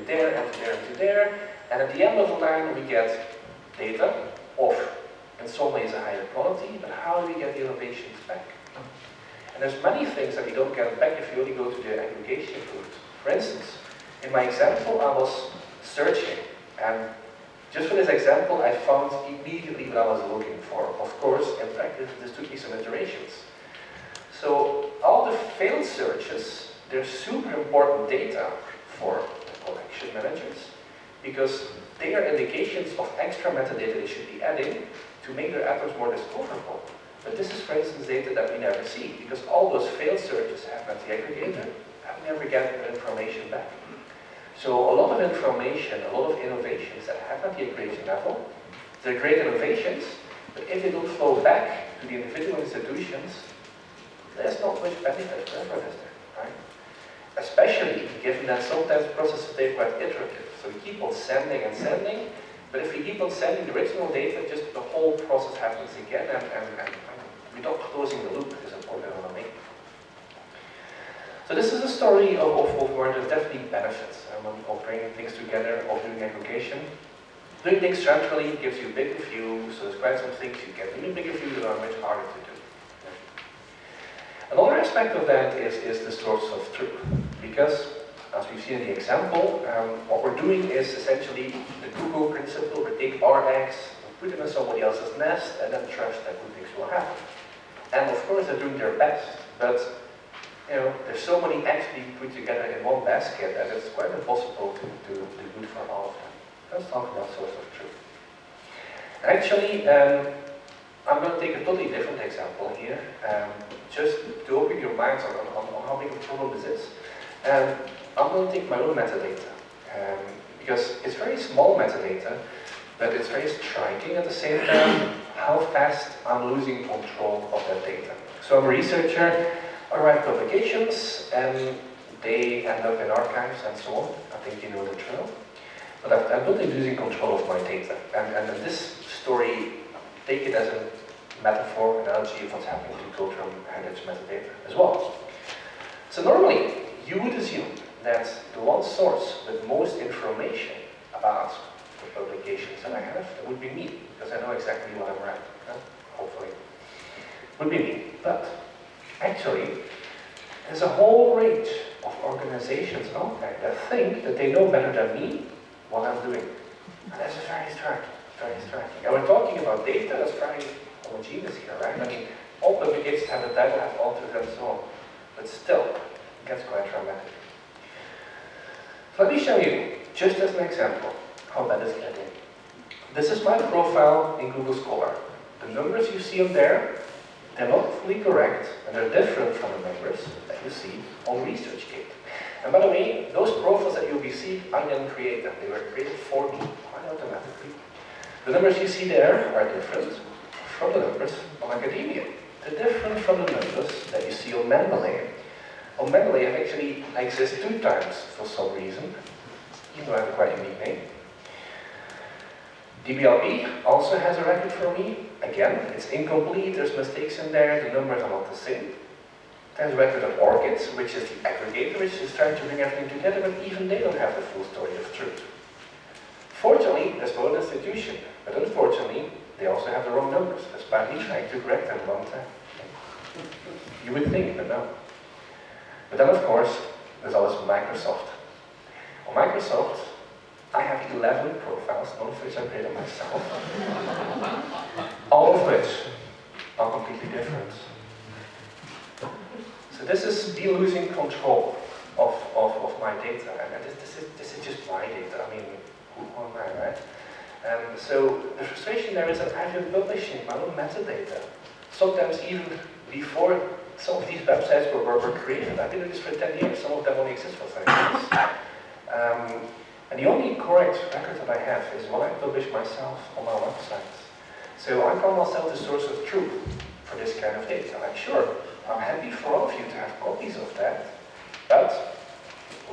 there, and to there, and to there. And at the end of the line, we get data of, in some ways, a higher quality, but how do we get the innovations back? And there's many things that we don't get back if you only go to the aggregation route. For instance, in my example, I was searching, and just for this example, I found immediately what I was looking for. Of course, in practice, this took me some iterations. So all the failed searches, they're super important data for the collection managers, because they are indications of extra metadata they should be adding to make their atoms more discoverable. But this is, for instance, data that we never see, because all those failed searches happen at the aggregator, and we never get the information back. So a lot of information, a lot of innovations that happen at the aggregation level, they're great innovations, but if they don't flow back to the individual institutions, there's not much benefit for everyone, is there, right? Especially given that sometimes processes are quite iterative. So we keep on sending and sending, but if we keep on sending the original data, just the whole process happens again, and we're not closing the loop, is a point I want to make. So this is a story of where there's definitely benefits of bringing things together, of doing aggregation. Doing things centrally gives you a bigger view, so there's quite some things you get in a bigger view that are much harder to do. Another aspect of that is the source of truth, because as we've seen in the example, what we're doing is essentially the Google principle. We take our eggs, we put them in somebody else's nest, and then trust that good things will happen. And of course they're doing their best, but there's so many eggs being put together in one basket that it's quite impossible to do good for all of them. Let's talk about source of truth. Actually, I'm going to take a totally different example here, just to open your minds on how big a problem this is. I'm going to take my own metadata, because it's very small metadata, but it's very striking at the same time how fast I'm losing control of that data. So I'm a researcher, I write publications, and they end up in archives and so on. I think you know the drill. But I'm not losing control of my data. And in this story, take it as a metaphor, analogy of what's happening to cultural heritage metadata as well. So normally, you would assume that the one source with most information about the publications that I have, that would be me, because I know exactly what I'm writing, hopefully. Would be me. But actually, there's a whole range of organizations out there that think that they know better than me what I'm doing. And that's very striking, very striking. And we're talking about data that's very homogeneous here, right? I mean, all publications have a data, have authors and so on. But still, it gets quite dramatic. So let me show you, just as an example, how bad it's getting. This is my profile in Google Scholar. The numbers you see on there, they're not fully correct, and they're different from the numbers that you see on ResearchGate. And by the way, those profiles that you'll be seeing, I didn't create them. They were created for me, quite automatically. The numbers you see there are different from the numbers on academia. They're different from the numbers that you see on Mendeley. On Mendeley, I actually exist 2 times for some reason, even though I have a quite unique name. DBLP also has a record for me. Again, it's incomplete, there's mistakes in there, the numbers are not the same. There's a record of ORCID, which is the aggregator, which is trying to bring everything together, but even they don't have the full story of truth. Fortunately, there's one institution, but unfortunately, they also have the wrong numbers, despite me trying to correct them a long time. You would think, but no. But then, of course, there's also Microsoft. On Microsoft, I have 11 profiles, none of which I created myself. All of which are completely different. So this is me losing control of my data, and this is just my data. I mean, who am I, right? So the frustration there is that I've been publishing my own metadata, sometimes even before some of these websites were created. I've been doing this for 10 years, some of them only exist for 5 years. And the only correct record that I have is what I publish myself on my websites. So I call myself the source of truth for this kind of data. I'm sure, I'm happy for all of you to have copies of that, but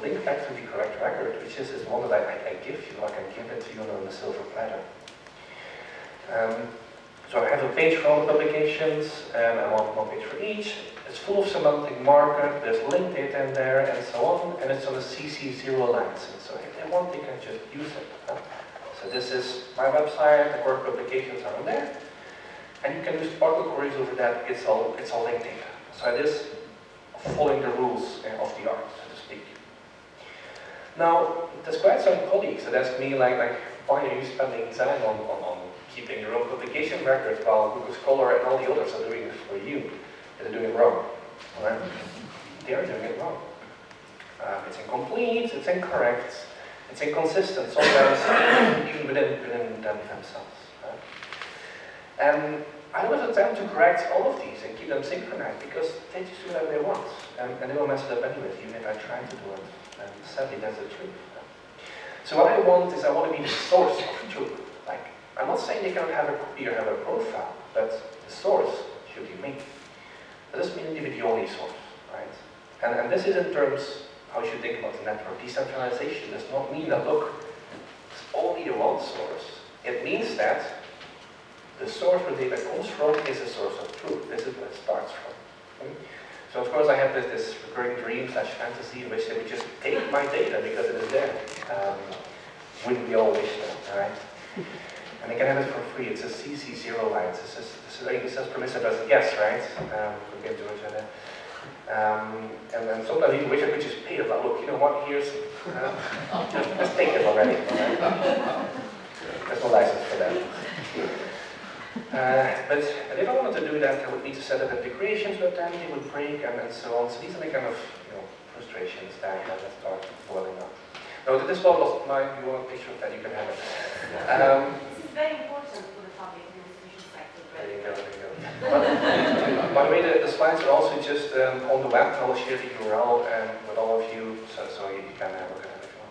link back to the correct record, which is one that I give you, I can give it to you on a silver platter. So I have a page for all the publications, and I want one page for each. It's full of semantic markup, there's link data in there, and so on, and it's on a CC0 license. So if they want, they can just use it. So this is my website, the core publications are on there, and you can use Sparkle queries over that. It's all link data. So it is following the rules of the art, so to speak. Now, there's quite some colleagues that ask me, like, why are you spending time on keeping your own publication record while Google Scholar and all the others are doing it for you? They're doing it wrong. Right? They are doing it wrong. It's incomplete, it's incorrect, it's inconsistent, sometimes even within them themselves. Right? And I don't have the time to correct all of these and keep them synchronized because they just do whatever they want. And they will mess it up anyways, even if I try to do it. And sadly, that's the truth. So what I want to be the source of truth. Like, I'm not saying they cannot have a copy or have a profile, but the source should be me. That doesn't mean to be the only source, right? And this is in terms how you should think about the network. Decentralization does not mean that, look, it's only the one source. It means that the source where data comes from is a source of truth. This is where it starts from. Okay? So of course I have this recurring dream / fantasy in which they would just take my data because it is there. Wouldn't we all wish that, right? And they can have it for free. It's a CC0 license. This is permissive as a guess, right? We'll get to it. And then sometimes even wish I could just pay it. Like, look, you know what? Here's just take it already. Right? There's no license for that. But if I wanted to do that, I would need to set up integrations with them, they would break, and so on. So these are the kind of frustrations that start boiling up. Now, this one was mine. You want a picture of that? You can have it. This is very important for the public and institution sector. There you go. There you go. By the way, the slides are also just on the web. I will share the URL with all of you, so you can have a look at it if you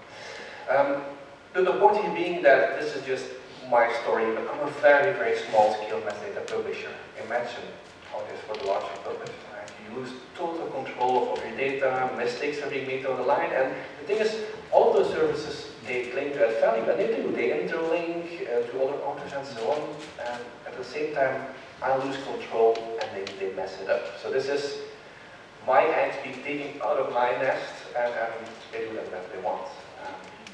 want. The point here being that this is just my story, but I'm a very, very small scale metadata publisher. Imagine how it is for the larger publisher. Right? You lose total control of your data, mistakes are being made on the line, and the thing is, all of those services, they claim to add value, and they do. They interlink to other authors and so on, and at the same time, I lose control and they mess it up. So this is my ants being taken out of my nest, and they do whatever they want.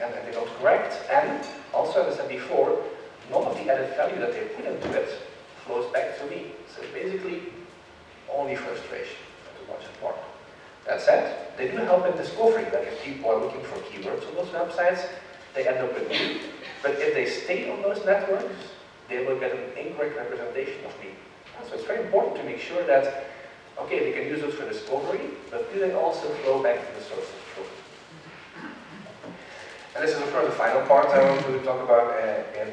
And they don't correct, and also, as I said before, none of the added value that they put into it flows back to me. So basically, only frustration to watch it work. That said, they do help in discovery. Like if people are looking for keywords on those websites, they end up with me. But if they stay on those networks, they will get an incorrect representation of me. So it's very important to make sure that, okay, they can use those for discovery, but do they also flow back to the source of truth? And this is, of course, the final part I want to talk about in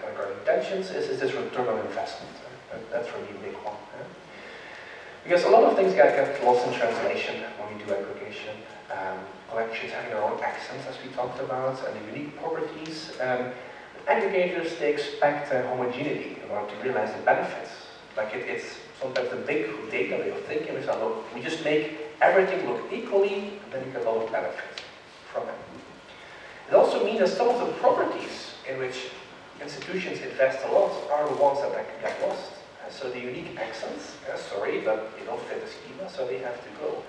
regarding intentions, is this return on investment. That's really a big one. Because a lot of things get lost in translation when we do aggregation. Collections having their own accents, as we talked about, and the unique properties. Aggregators, they expect homogeneity in order to realize the benefits. Like it's sometimes the big data way of thinking is that, look, we just make everything look equally, and then you get a lot of benefits from it. It also means that some of the properties in which institutions invest a lot are the ones that get lost. So the unique accents, sorry, but they don't fit the schema, so they have to go.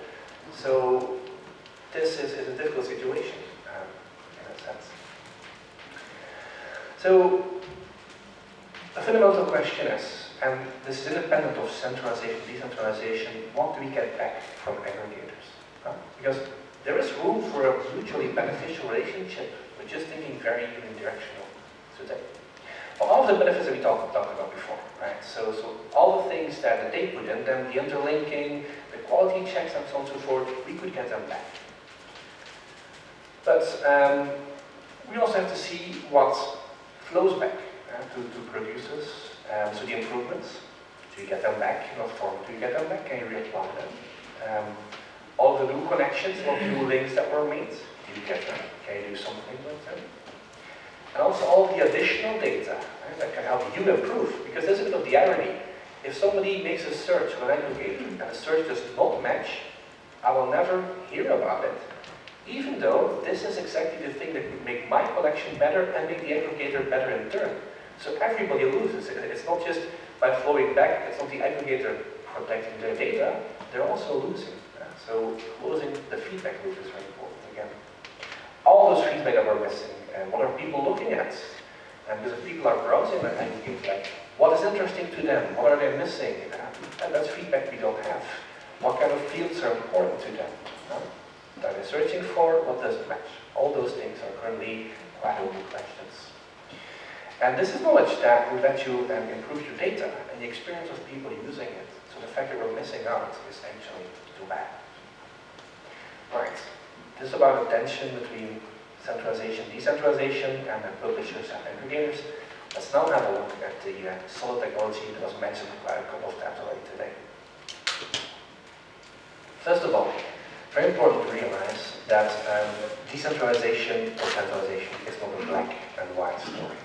So this is a difficult situation in a sense. So the fundamental question is, and this is independent of centralization, decentralization, what do we get back from aggregators? Because there is room for a mutually beneficial relationship, but just thinking very unidirectional today. All of the benefits that we talked about before, right? So all the things that they put in them, the interlinking, the quality checks and so on and so forth, we could get them back. But we also have to see what flows back to producers. So the improvements, do you get them back in what form? Do you get them back? Can you reapply them? All the new connections, all the new links that were made, do you get them? Can you do something with them? And also all the additional data that can help you improve, because there's a bit of the irony. If somebody makes a search on an aggregator and the search does not match, I will never hear about it, even though this is exactly the thing that would make my collection better and make the aggregator better in turn. So everybody loses. It's not just by flowing back, it's not the aggregator protecting their data, they're also losing. So closing the feedback loop is very important again. All those feedback that we're missing, and what are people looking at? And because if people are browsing and aggregate, like, what is interesting to them? What are they missing? And that's feedback we don't have. What kind of fields are important to them? That they're searching for, what doesn't match? All those things are currently quite open questions. And this is knowledge that will let you improve your data and the experience of people using it. So the fact that we're missing out is actually too bad. Right. This is about the tension between centralization, decentralization, and then publishers and aggregators. Let's now have a look at the solid technology that was mentioned quite a couple of times already today. First of all, very important to realize that decentralization or centralization is not a black and white story.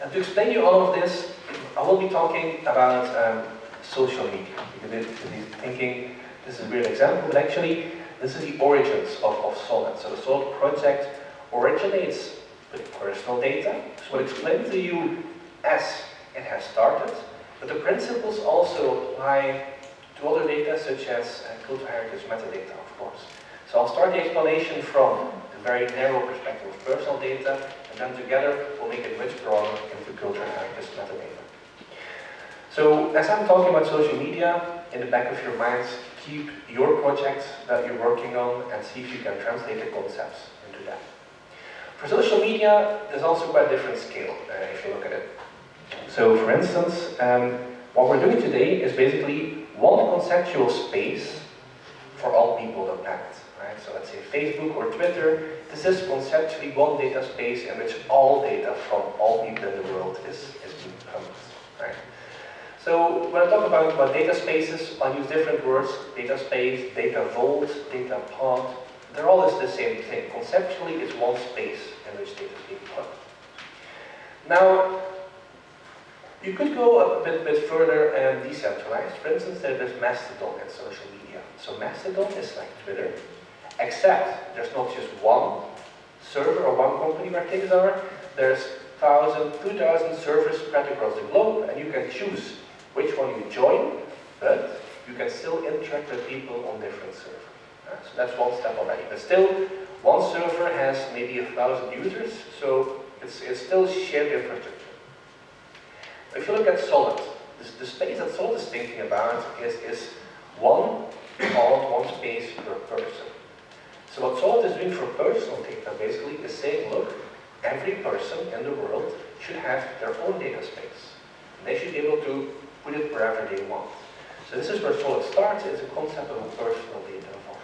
And to explain you all of this, I will be talking about social media. You could be thinking this is a weird example, but actually this is the origins of Solid. So the Solid project originates with personal data. So I'll explain to you as it has started, but the principles also apply to other data such as cultural heritage metadata, of course. So I'll start the explanation from the very narrow perspective of personal data, and then together we'll make it much broader into cultural heritage metadata. So as I'm talking about social media, in the back of your minds, keep your projects that you're working on and see if you can translate the concepts into that. For social media, there's also quite a different scale if you look at it. So for instance, what we're doing today is basically one conceptual space for all people on the planet. Right? So let's say Facebook or Twitter, this is conceptually one data space in which all data from all people in the world is being pumped. Right? So when I talk about data spaces, I'll use different words: data space, data vault, data pod. They're all the same thing. Conceptually, it's one space in which data is being put. Now, you could go a bit further and decentralized. For instance, there's Mastodon in social media. So Mastodon is like Twitter, except there's not just one server or one company where things are. There's 1,000, 2,000 servers spread across the globe, and you can choose which one you join, but you can still interact with people on different servers. So that's one step already. But still, one server has maybe 1,000 users, so it's still shared infrastructure. If you look at Solid, the space that Solid is thinking about is one pod, one space per person. So what Solid is doing for personal data basically is saying, look, every person in the world should have their own data space. And they should be able to put it wherever they want. So this is where Solid starts. It's a concept of a personal data vault.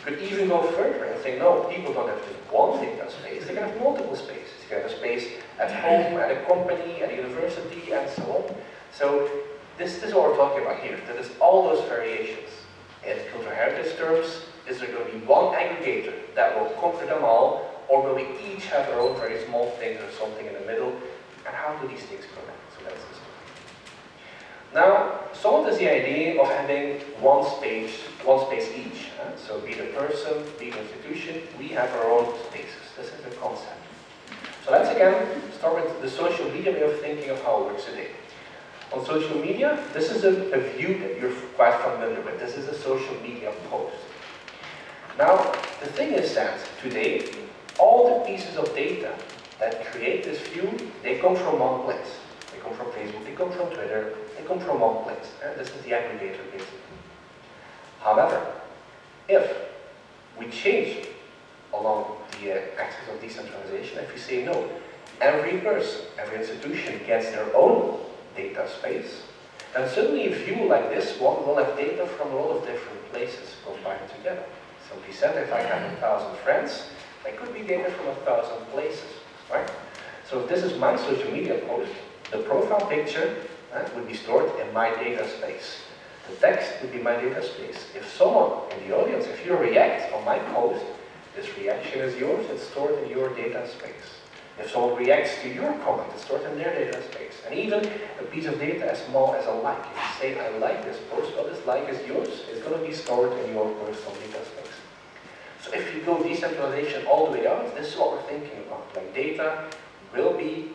You could even go further and say, no, people don't have just one data space, they can have multiple spaces. You can have a space at home, at a company, at a university, and so on. So this is what we're talking about here. That is all those variations. In cultural heritage terms, is there going to be one aggregator that will conquer them all, or will we each have our own very small things or something in the middle? And how do these things connect? So that's the story. Now, Solid is the idea of having one space each. So be the person, be the institution, we have our own spaces. This is the concept. So let's again start with the social media way of thinking of how it works today. On social media, this is a view that you're quite familiar with. This is a social media post. Now, the thing is that today, all the pieces of data that create this view, they come from one place. They come from Facebook, they come from Twitter, they come from one place. And this is the aggregator basically. However, if we change along the axis of decentralization, if we say no, every person, every institution gets their own data space, then suddenly a view like this one will have data from a lot of different places combined together. Simply said, if I have 1,000 friends, there could be data from 1,000 places, right? So if this is my social media post, the profile picture would be stored in my data space. The text would be my data space. If someone in the audience, if you react on my post, this reaction is yours, it's stored in your data space. If someone reacts to your comment, it's stored in their data space. And even a piece of data as small as a like. If you say, I like this post, well, this like is yours, it's going to be stored in your personal data space. So if you go decentralization all the way out, this is what we're thinking about. Like data will be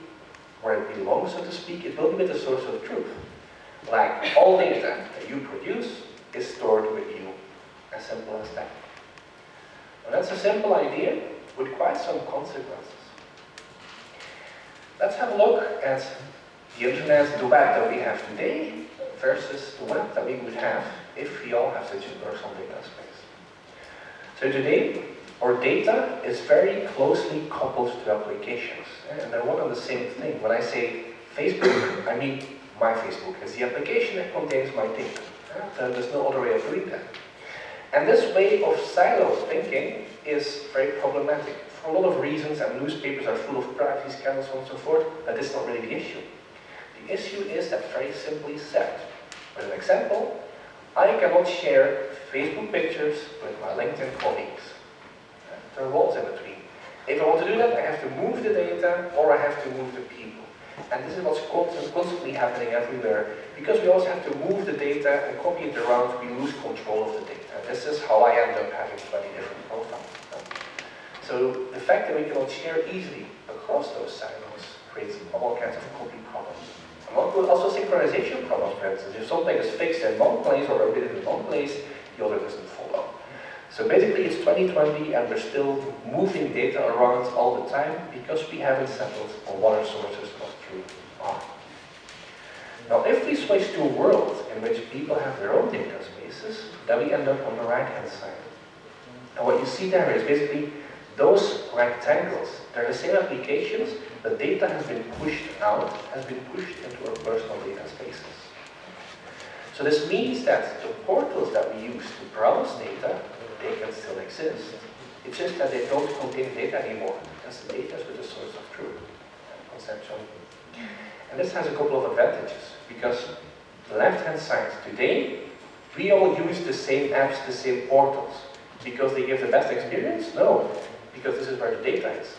where it belongs, so to speak, it will be with the source of truth. Like all data that you produce is stored with you. As simple as that. Now that's a simple idea with quite some consequences. Let's have a look at the internet, the web that we have today versus the web that we would have if we all have such a personal data space. So today, our data is very closely coupled to applications, and they're one and the same thing. When I say Facebook, I mean my Facebook. It's the application that contains my data. There's no other way of doing that. And this way of silo thinking is very problematic for a lot of reasons, and newspapers are full of privacy scandals and so on and so forth, but that's not really the issue. The issue is that, very simply said, with an example, I cannot share Facebook pictures with my LinkedIn colleagues. There are walls in between. If I want to do that, I have to move the data or I have to move the people. And this is what's constantly happening everywhere. Because we also have to move the data and copy it around, we lose control of the data. This is how I end up having 20 different profiles. So the fact that we cannot share easily across those silos creates all kinds of copy problems. And also synchronization problems, for instance. If something is fixed in one place or updated in one place, the other doesn't follow. So basically it's 2020 and we're still moving data around all the time because we haven't settled on what our sources of truth are. Now if we switch to a world in which people have their own data spaces, then we end up on the right-hand side. And what you see there is basically those rectangles. They're the same applications, but data has been pushed out, has been pushed into our personal data spaces. So this means that the portals that we use to browse data, they can still exist. It's just that they don't contain data anymore, because the data is with the source of truth, conceptually. And this has a couple of advantages, because the left-hand side today, we all use the same apps, the same portals. Because they give the best experience? No, because this is where the data is.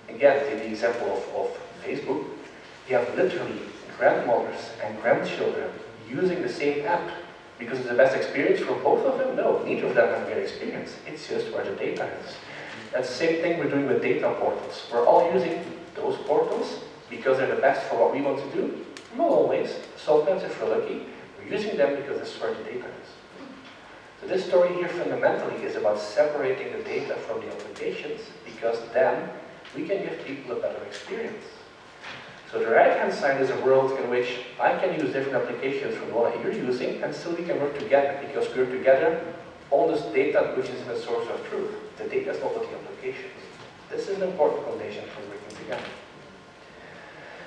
Again, take the example of Facebook. You have literally grandmothers and grandchildren using the same app because it's the best experience for both of them? No, neither of them have a great experience. It's just where the data is. That's the same thing we're doing with data portals. We're all using those portals because they're the best for what we want to do. Not always. Sometimes if we're lucky, we're using them because this is where the data is. So this story here fundamentally is about separating the data from the applications, because then we can give people a better experience. So the right-hand side is a world in which I can use different applications from what you're using, and still we can work together, because we're together on this data which is the source of truth. The data is not with the applications. This is an important foundation for working together.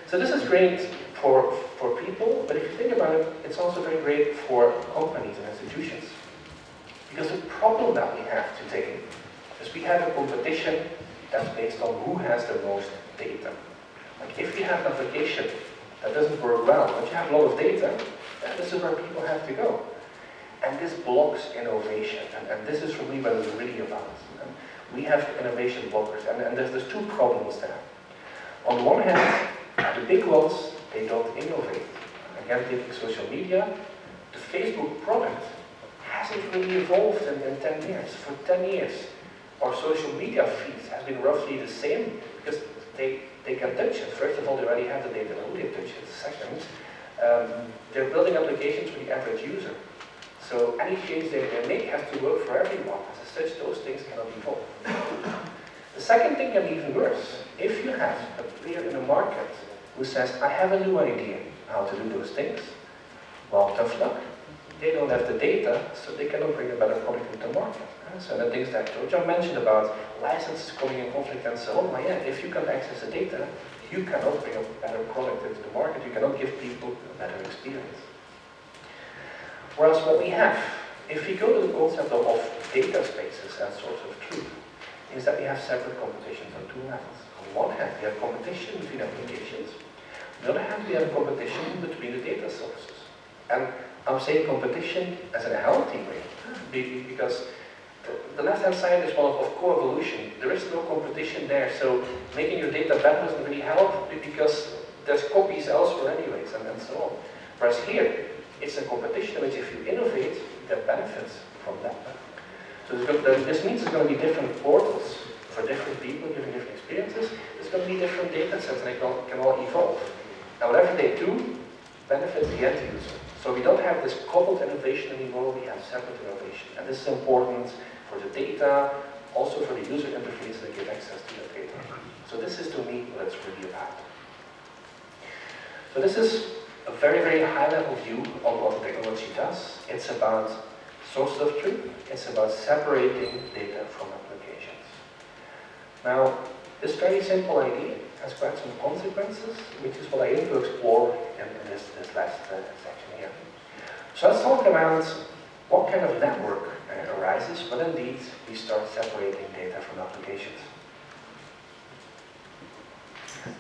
So this is great for people, but if you think about it, it's also very great for companies and institutions. Because the problem that we have today is we have a competition that's based on who has the most data. Like if you have an application that doesn't work well, but you have a lot of data, then this is where people have to go. And this blocks innovation, and this is for me what it's really about. We have innovation blockers, and there's two problems there. On the one hand, the big ones, they don't innovate. Again, taking social media, the Facebook product hasn't really evolved in 10 years. For 10 years, our social media feeds have been roughly the same because they can touch it. First of all, they already have the data, now they touch it. Second, they're building applications for the average user. So any change they make has to work for everyone. As such, those things cannot evolve. The second thing can be even worse. If you have a player in the market who says, I have a new idea how to do those things, well, tough luck. They don't have the data, so they cannot bring a better product into the market. So the things that John mentioned about licenses coming in conflict and so on, well, yeah, if you can access the data, you cannot bring a better product into the market, you cannot give people a better experience. Whereas what we have, if we go to the concept of data spaces and source of truth, is that we have separate competitions on two levels. On one hand, we have competition between applications. On the other hand, we have competition between the data sources. And I'm saying competition as in a healthy way, because the left-hand side is one of co-evolution. There is no competition there, so making your data better doesn't really help because there's copies elsewhere anyways, and so on. Whereas here, it's a competition in which if you innovate, that benefits from that. So this means there's going to be different portals for different people giving different experiences. There's going many different data sets and they can all evolve. And whatever they do benefits the end user. So we don't have this coupled innovation anymore, we have separate innovation. And this is important for the data, also for the user interface that give access to the data. So this is to me what it's really about. So this is a very, very high level view of what the technology does. It's about sources of truth, it's about separating data from applications. Now, this very simple idea has quite some consequences, which is what I aim to explore in this last section here. So let's talk about what kind of network arises when indeed we start separating data from applications.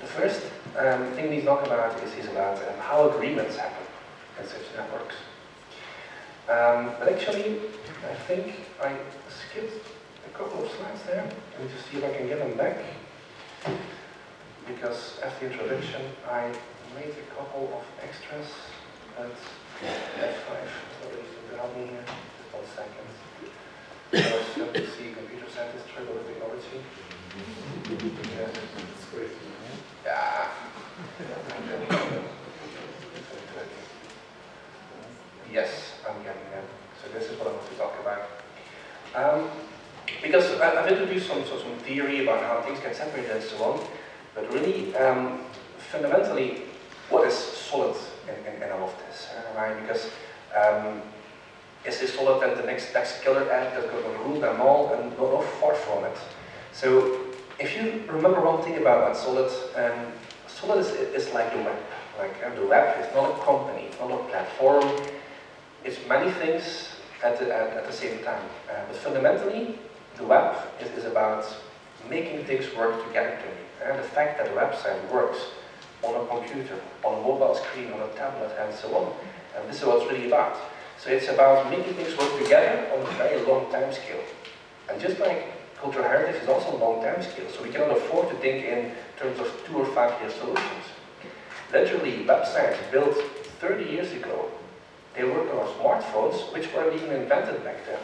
The first thing we talk about is about how agreements happen in such networks. But actually, I think I skipped a couple of slides there. Let me just see if I can get them back. Because as the introduction, I made a couple of extras, but F5 is not really to help me here. Just 1 second. So you see computer scientists struggle with technology. Yeah. That's great. Yeah. Yes, I'm getting them. So this is what I want to talk about. Because I've introduced some theory about how things get separated and so on, but really, fundamentally, what is solid in all of this, right? Because is this solid and the next killer app that's going to rule them all, and not far from it. So if you remember one thing about solid, solid is like the web. Like the web is not a company, it's not a platform. It's many things at the same time. But fundamentally, the web is about making things work together. And the fact that the website works on a computer, on a mobile screen, on a tablet, and so on. And this is what it's really about. So it's about making things work together on a very long time scale. And just like cultural heritage is also a long time scale, so we cannot afford to think in terms of 2 or 5 year solutions. Literally, websites built 30 years ago, they work on our smartphones, which weren't even invented back then.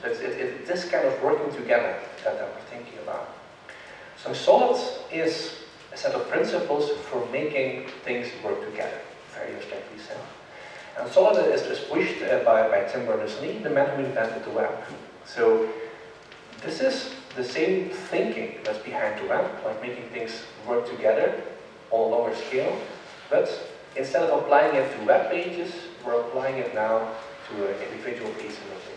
So it's this kind of working together that we're thinking about. So solid is a set of principles for making things work together, very abstractly said. And solid is pushed by Tim Berners-Lee, the man who invented the web. So this is the same thinking that's behind the web, like making things work together on a longer scale, but instead of applying it to web pages, we're applying it now to individual pieces of data.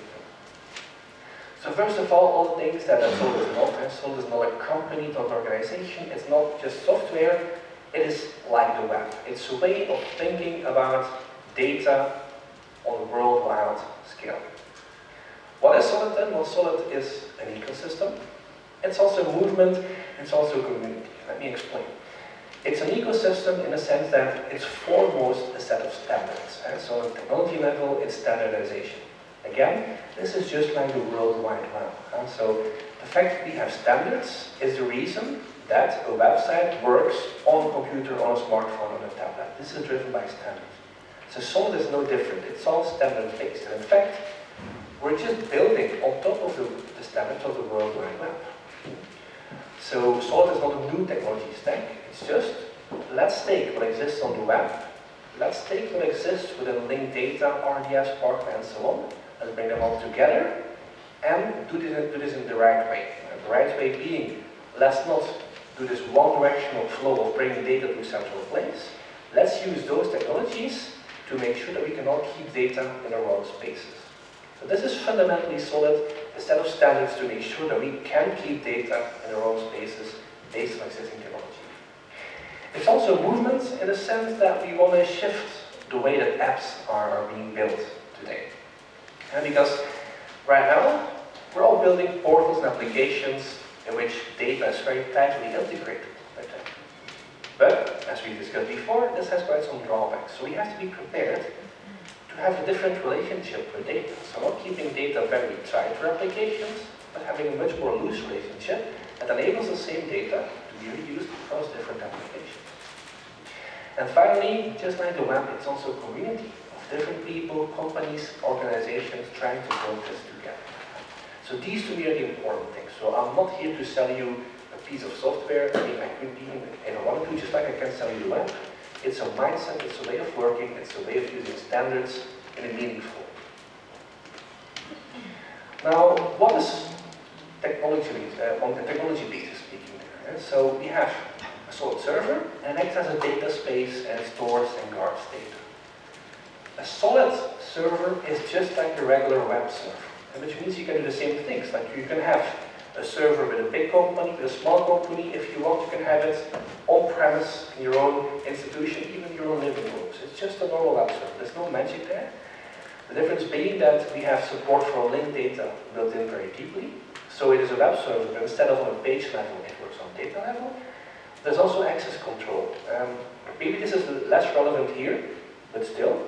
So first of all the things that Solid is not. Solid is not a company, not an organization, it's not just software, it is like the web. It's a way of thinking about data on a worldwide scale. What is Solid then? Well, Solid is an ecosystem. It's also a movement, it's also a community. Let me explain. It's an ecosystem in the sense that it's foremost a set of standards. So on technology level, it's standardization. Again, this is just like the World Wide Web. So the fact that we have standards is the reason that a website works on a computer, on a smartphone, on a tablet. This is driven by standards. So Solid is no different. It's all standard-based. And in fact, we're just building on top of the standards of the World Wide Web. So Solid is not a new technology stack. It's just, let's take what exists on the web, let's take what exists within linked data, RDS, Spark, and so on, let's bring them all together, and do this in the right way. The right way being, let's not do this one-directional flow of bringing data to a central place. Let's use those technologies to make sure that we can all keep data in our own spaces. So this is fundamentally Solid, a set of standards to make sure that we can keep data in our own spaces based on existing technology. It's also a movement in the sense that we want to shift the way that apps are being built today. And because right now, we're all building portals and applications in which data is very tightly integrated. But, as we discussed before, this has quite some drawbacks. So we have to be prepared to have a different relationship with data. So not keeping data very tight for applications, but having a much more loose relationship that enables the same data to be reused across different applications. And finally, just like the web, it's also a community of different people, companies, organizations trying to build this together. So these to me are the important things. So I'm not here to sell you a piece of software. I mean, I could be in a one or two, just like I can sell you the web. It's a mindset, it's a way of working, it's a way of using standards in a meaningful. Now, what is technology, on the technology basis speaking there? So we have a solid server, and it acts as a data space and stores and guards data. A solid server is just like a regular web server, which means you can do the same things. Like you can have a server with a big company, with a small company. If you want, you can have it on-premise in your own institution, even your own living rooms. It's just a normal web server. There's no magic there. The difference being that we have support for linked data built in very deeply. So it is a web server, but instead of on a page level, it works on data level. There's also access control. Maybe this is less relevant here, but still.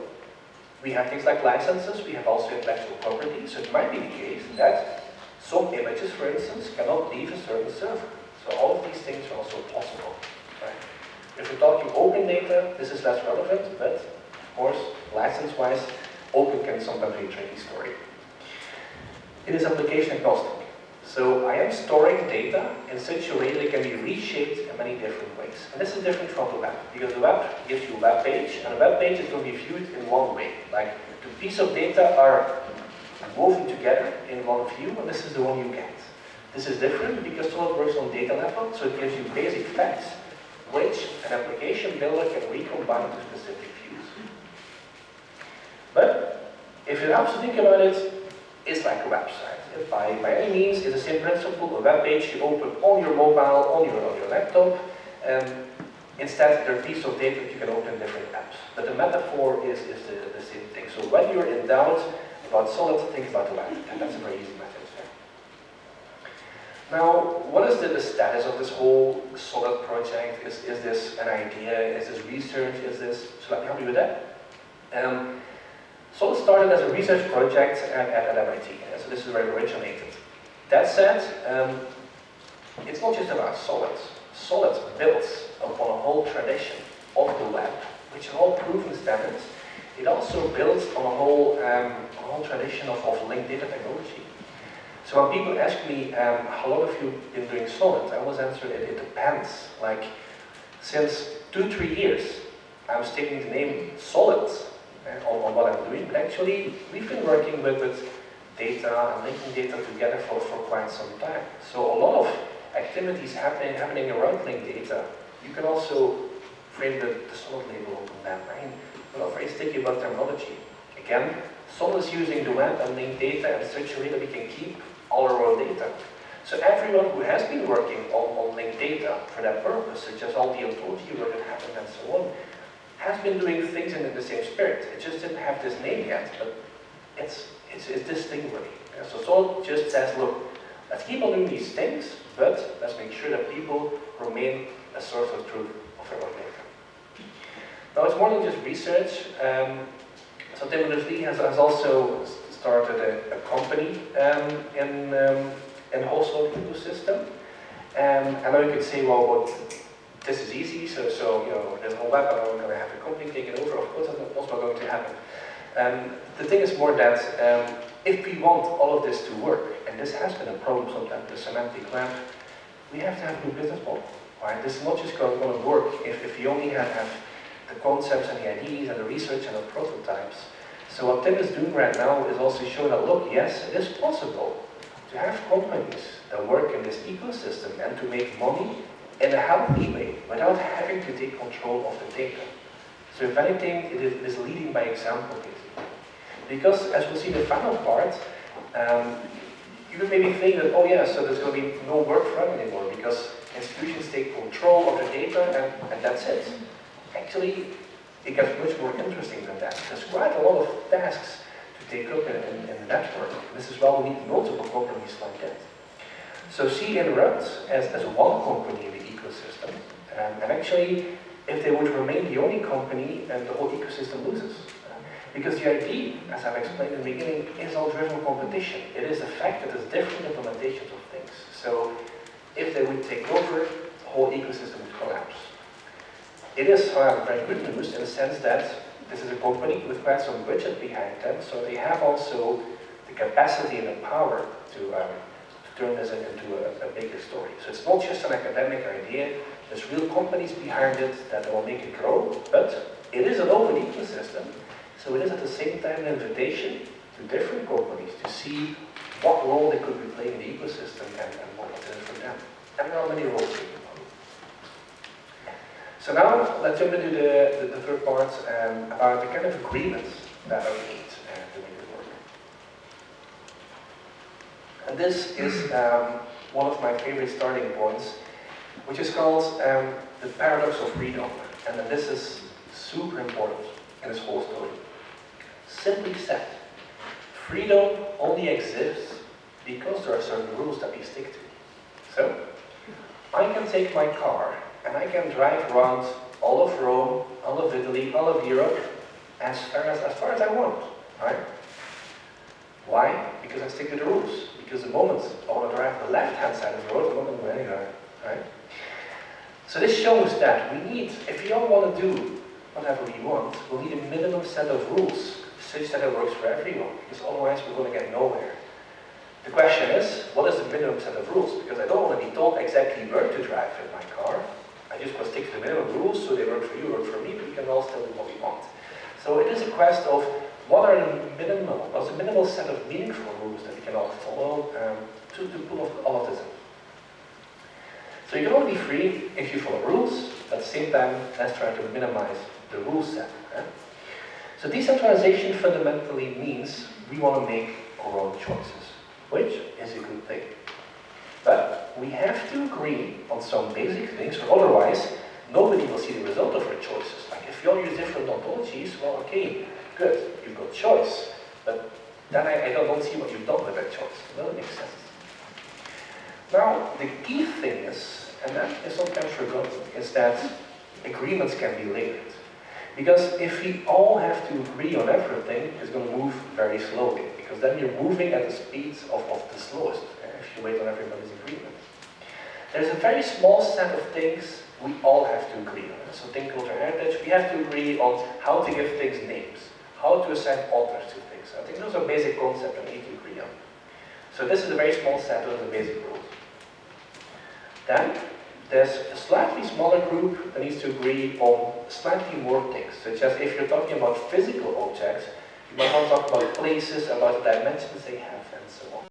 We have things like licenses, we have also intellectual property, so it might be the case that some images, for instance, cannot leave a certain server. So all of these things are also possible. Right? If we're talking open data, this is less relevant, but of course, license-wise, open can sometimes be a tricky story. It is application agnostic. So I am storing data in such a way that it can be reshaped in many different ways. And this is different from the web, because the web gives you a web page, and a web page is going to be viewed in one way. Like two pieces of data are woven together in one view, and this is the one you get. This is different because Solid works on data level, so it gives you basic facts, which an application builder can recombine into specific views. But if you have to think about it, it's like a website. By any means, it's the same principle. A web page you open on your mobile, on your laptop. Instead, there are pieces of data that you can open in different apps. But the metaphor is the same thing. So when you're in doubt about Solid, think about the web. And that's a very easy method. Now, what is the status of this whole Solid project? Is this an idea? Is this research? Is this... So let me help you with that. Solid started as a research project at MIT, so this is where it originated. That said, it's not just about Solid. Solid builds upon a whole tradition of the web, which are all proven standards. It also builds on a whole tradition of linked data technology. So when people ask me, how long have you been doing Solid? I always answer, it depends. Like, since 2-3 years, I'm sticking the name Solid on what I'm doing, but actually we've been working with data and linking data together for quite some time. So a lot of activities happening around linked data, you can also frame the Solid label on them. Right? We're not very sticky about terminology. Again, Solid is using the web and linked data in such a way that we can keep all our own data. So everyone who has been working on linked data for that purpose, such as all the ontology work that happened and so on, has been doing things in the same spirit. It just didn't have this name yet, but it's this thing really. Yeah, so Solid just says, look, let's keep on doing these things, but let's make sure that people remain a source of truth of their own data. Now it's more than just research. So Tim Berners-Lee has also started a company in the whole Solid ecosystem. And now you could say, well, this is easy, so you know, there's a whole web, and I'm going to have a company taken over. Of course, that's also not going to happen. The thing is more that if we want all of this to work, and this has been a problem sometimes with the semantic web, we have to have a new business model. Right? This is not just going to work if you only have the concepts and the ideas and the research and the prototypes. So what Tim is doing right now is also showing that, look, yes, it is possible to have companies that work in this ecosystem and to make money in a healthy way, without having to take control of the data. So if anything, it is leading by example, basically. Because, as we'll see in the final part, you would maybe think that, oh yeah, so there's going to be no work for them anymore, because institutions take control of the data, and that's it. Actually, it gets much more interesting than that. There's quite a lot of tasks to take up in the network. This is why we need multiple companies like that. So see Inrupt as one company in the ecosystem, and actually, if they would remain the only company, then the whole ecosystem loses. Because the idea, as I've explained in the beginning, is all driven competition. It is the fact that there's different implementations of things. So if they would take over, the whole ecosystem would collapse. It is, however, very good news in the sense that this is a company with quite some budget behind them, so they have also the capacity and the power to turn this into a bigger story. So it's not just an academic idea, there's real companies behind it that will make it grow, but it is an open ecosystem, so it is at the same time an invitation to different companies to see what role they could be playing in the ecosystem and what's in it for them. And there are many roles. So now let's jump into the third part about the kind of agreements that are needed to make it work. And this is one of my favorite starting points, which is called the paradox of freedom. And then this is super important in this whole story. Simply said, freedom only exists because there are certain rules that we stick to. So, I can take my car and I can drive around all of Rome, all of Italy, all of Europe, as far as I want, right? Why? Because I stick to the rules. Because the moment I want to drive the left-hand side of the road, I'm not going to go anywhere, right? So this shows that we need, if we all want to do whatever we want, we'll need a minimum set of rules, such that it works for everyone, because otherwise we're going to get nowhere. The question is, what is the minimum set of rules? Because I don't want to be told exactly where to drive in my car. I just want to stick to the minimum rules, so they work for you, work for me, but we can all still do what we want. So it is a quest of what's the minimal set of meaningful rules that we can all follow to pull off all of this. So you can only be free if you follow rules, but at the same time, let's try to minimize the rule set. So decentralization fundamentally means we want to make our own choices, which is a good thing. But we have to agree on some basic things, or otherwise nobody will see the result of our choices. Like if you all use different ontologies, well, okay, good, you've got choice, but then I don't see what you've done with that choice. It doesn't make sense. Now, the key thing is, and that is sometimes forgotten, is that agreements can be layered. Because if we all have to agree on everything, it's going to move very slowly. Because then you're moving at the speeds of the slowest, if you wait on everybody's agreement. There's a very small set of things we all have to agree on. So think cultural heritage, we have to agree on how to give things names, how to assign authors to things. I think those are basic concepts that we need to agree on. So this is a very small set of the basic rules. Then, there's a slightly smaller group that needs to agree on slightly more things, such as if you're talking about physical objects, you might want to talk about places, about the dimensions they have, and so on.